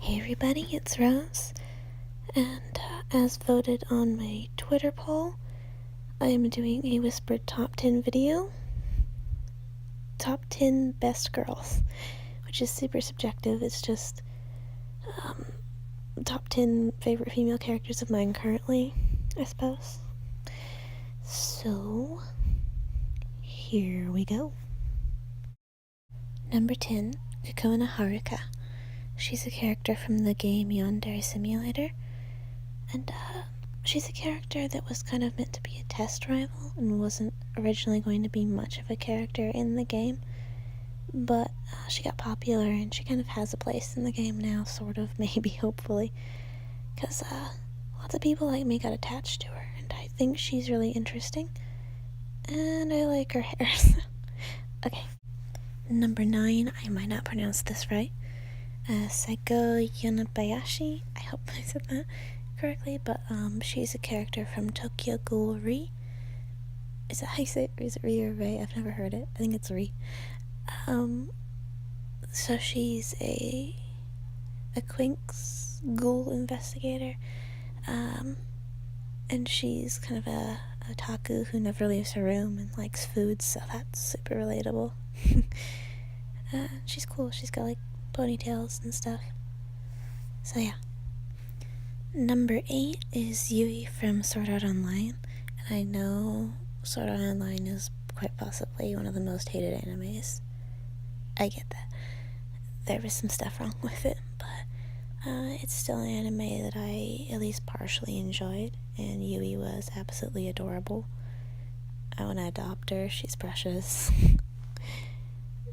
Hey everybody, it's Rose, and as voted on my Twitter poll, I am doing a whispered top 10 video. Top 10 best girls, which is super subjective. It's just top 10 favorite female characters of mine currently, I suppose. So, here we go. Number 10, Kokona Haruka. She's a character from the game Yandere Simulator, and she's a character that was kind of meant to be a test rival and wasn't originally going to be much of a character in the game, but she got popular and she kind of has a place in the game now, sort of, maybe, hopefully, because lots of people like me got attached to her, and I think she's really interesting, and I like her hair. Okay, number 9, I might not pronounce this right, Saiko Yonebayashi. I hope I said that correctly, but she's a character from Tokyo Ghoul Re. Is that how you say it? Is it Re or Ray? I've never heard it. I think it's Re. So she's a Quinx ghoul investigator, and she's kind of a otaku who never leaves her room and likes food, so that's super relatable. She's cool. She's got like ponytails and stuff. So yeah. Number 8 is Yui from Sword Art Online, and I know Sword Art Online is quite possibly one of the most hated animes. I get that. There was some stuff wrong with it, but it's still an anime that I at least partially enjoyed, and Yui was absolutely adorable. I want to adopt her. She's precious.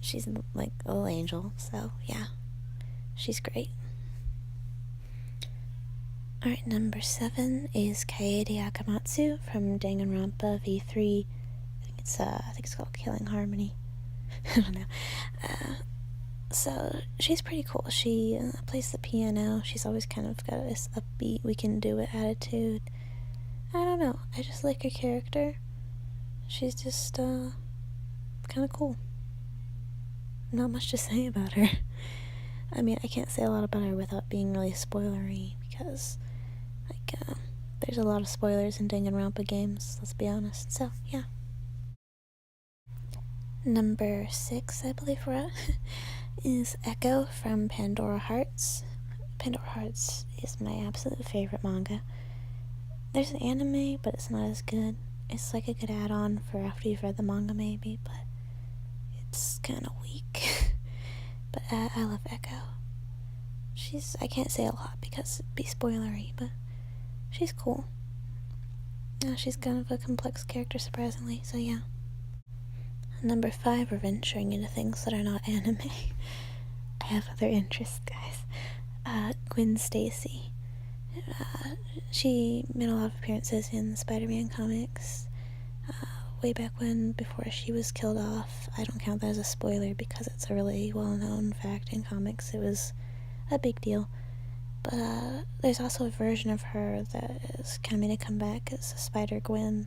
She's like a little angel, so yeah, she's great. Alright, number 7 is Kaede Akamatsu from Danganronpa V3. I think it's called Killing Harmony. I don't know. So she's pretty cool. She plays the piano. She's always kind of got this upbeat, we can do it attitude. I don't know. I just like her character. She's just kind of cool. Not much to say about her. I mean, I can't say a lot about her without being really spoilery, because there's a lot of spoilers in Danganronpa games, let's be honest, so yeah. Number 6, I believe we're at, is Echo from Pandora Hearts. Pandora Hearts is my absolute favorite manga. There's an anime, but it's not as good. It's like a good add-on for after you've read the manga, maybe, but it's kind of weak. But I love Echo. I can't say a lot because it'd be spoilery, but she's cool. She's kind of a complex character, surprisingly, so yeah. Number 5, we're venturing into things that are not anime. I have other interests, guys. Gwen Stacy. She made a lot of appearances in Spider-Man comics way back when, before she was killed off. I don't count that as a spoiler because it's a really well-known fact in comics. It was a big deal. But there's also a version of her that is kind of made a comeback as a Spider-Gwen,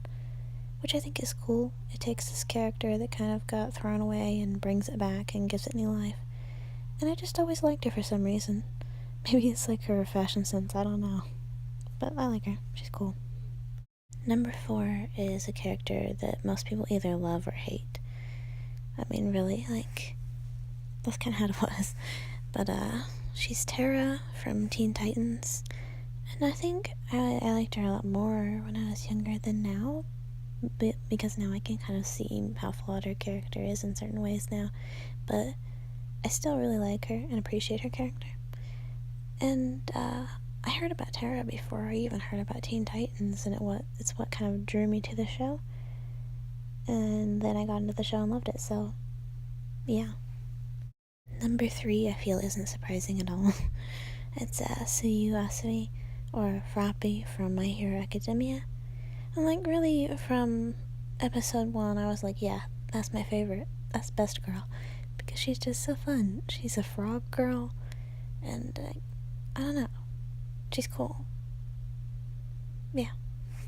which I think is cool. It takes this character that kind of got thrown away and brings it back and gives it new life. And I just always liked her for some reason. Maybe it's like her fashion sense, I don't know. But I like her. She's cool. Number 4 is a character that most people either love or hate. I mean, really, that's kind of how it was. But, she's Terra from Teen Titans, and I think I liked her a lot more when I was younger than now, because now I can kind of see how flawed her character is in certain ways now, but I still really like her and appreciate her character. And I heard about Terra before I even heard about Teen Titans, and it's what kind of drew me to the show, and then I got into the show and loved it, so yeah. Number 3, I feel, isn't surprising at all. It's Suyu Asui, or Froppy from My Hero Academia. And really, from episode 1, I was like, yeah, that's my favorite. That's best girl. Because she's just so fun. She's a frog girl, and I don't know. She's cool. Yeah.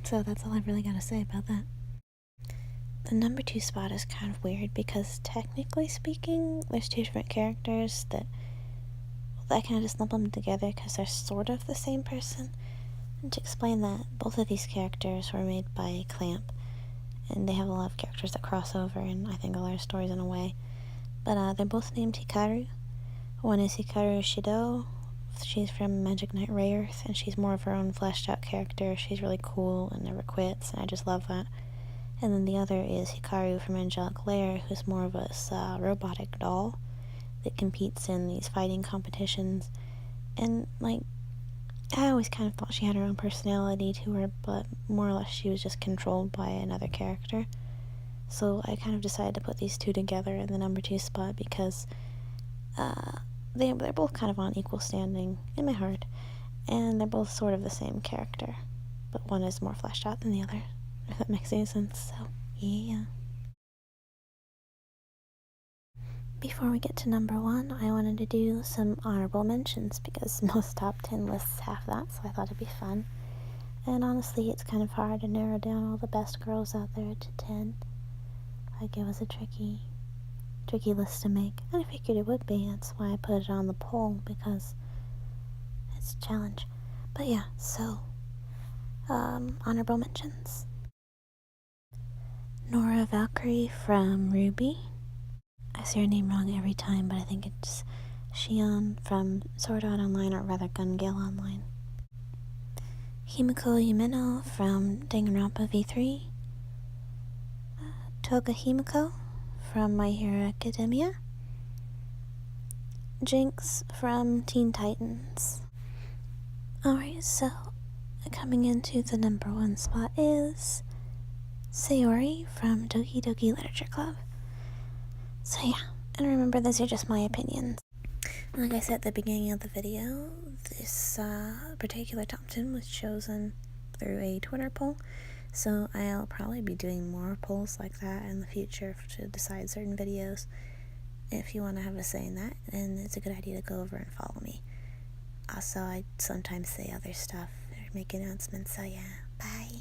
So that's all I've really got to say about that. The number 2 spot is kind of weird because technically speaking, there's 2 different characters that I kind of just lump them together because they're sort of the same person. And to explain that, both of these characters were made by Clamp, and they have a lot of characters that cross over, and I think a lot of stories in a way. But they're both named Hikaru. One is Hikaru Shido. She's from Magic Knight Rayearth, and she's more of her own fleshed out character. She's really cool and never quits, and I just love that. And then the other is Hikaru from Angelic Lair, who's more of a robotic doll that competes in these fighting competitions. And, like, I always kind of thought she had her own personality to her, but more or less she was just controlled by another character. So I kind of decided to put these two together in the number 2 spot because they're both kind of on equal standing in my heart, and they're both sort of the same character, but one is more fleshed out than the other, if that makes any sense. So yeah. Before we get to number 1, I wanted to do some honorable mentions because most top 10 lists have that, so I thought it'd be fun. And honestly, it's kind of hard to narrow down all the best girls out there to 10. Like, it was a tricky list to make, and I figured it would be. That's why I put it on the poll, because it's a challenge. But yeah, so honorable mentions: Nora Valkyrie from Ruby. I say her name wrong every time, but I think it's Shion from Sword Art Online, or rather Gun Gale Online. Himiko Yumeno from Danganronpa V3. Toga Himiko from My Hero Academia. Jinx from Teen Titans. Alright, so coming into the number 1 spot is Sayori from Doki Doki Literature Club. So yeah, and remember, these are just my opinions. Like I said at the beginning of the video, this particular top 10 was chosen through a Twitter poll, so I'll probably be doing more polls like that in the future to decide certain videos. If you want to have a say in that, then it's a good idea to go over and follow me. Also, I sometimes say other stuff or make announcements, so yeah, bye.